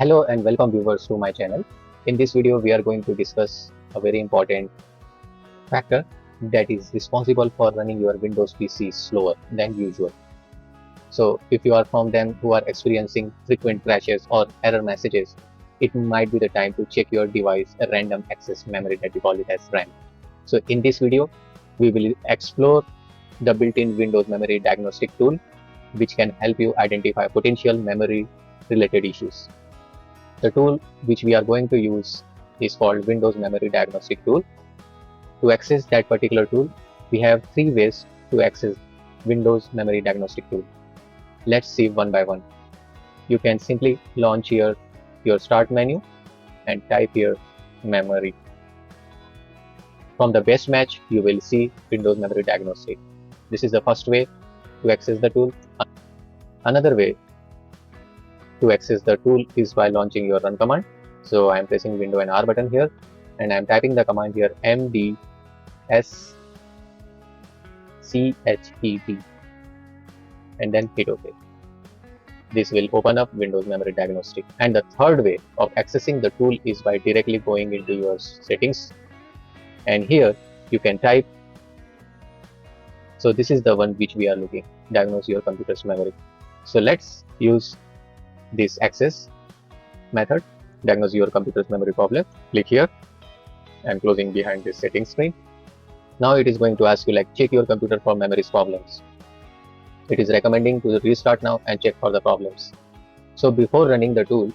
Hello and welcome viewers to my channel. In this video, we are going to discuss a very important factor that is responsible for running your Windows PC slower than usual. So if you are from them who are experiencing frequent crashes or error messages, it might be the time to check your device a random access memory that we call it as RAM. So in this video, we will explore the built-in Windows Memory Diagnostic tool, which can help you identify potential memory related issues. The tool which we are going to use is called Windows Memory Diagnostic tool. To access that particular tool, we have three ways to access Windows Memory Diagnostic tool. Let's see one by one. You can simply launch your start menu and type here memory. From the best match, you will see Windows Memory Diagnostic. This is the first way to access the tool. Another way to access the tool is by launching your run command. So I am pressing Windows and R button here and I am typing the command here mdschep and then hit OK. This will open up Windows Memory Diagnostic. And the third way of accessing the tool is by directly going into your settings, and here you can type. So this is the one which we are looking, diagnose your computer's memory. So let's use this access method, diagnose your computer's memory problem. Click here. I'm closing behind this settings screen. Now it is going to ask you like check your computer for memory problems. It is recommending to restart now and check for the problems. So before running the tool,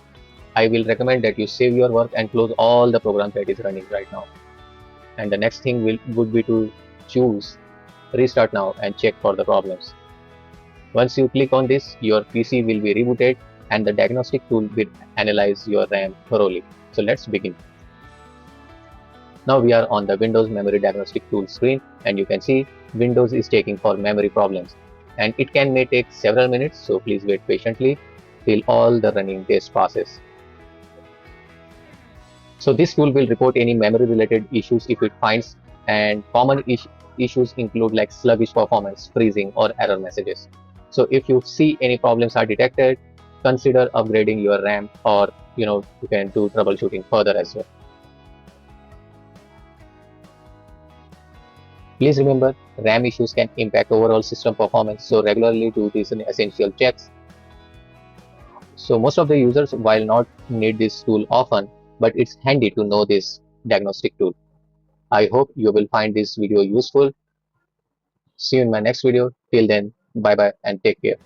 I will recommend that you save your work and close all the programs that is running right now. And the next thing would be to choose restart now and check for the problems. Once you click on this, your PC will be rebooted and the diagnostic tool will analyze your RAM thoroughly. So let's begin. Now we are on the Windows Memory Diagnostic tool screen and you can see Windows is checking for memory problems, and it may take several minutes, so please wait patiently till all the running test passes. So this tool will report any memory related issues if it finds, and common issues include like sluggish performance, freezing or error messages. So if you see any problems are detected, consider upgrading your RAM, or you can do troubleshooting further as well. Please remember, RAM issues can impact overall system performance, so regularly do these essential checks. So most of the users will not need this tool often, but it's handy to know this diagnostic tool. I hope you will find this video useful. See you in my next video. Till then, bye bye and take care.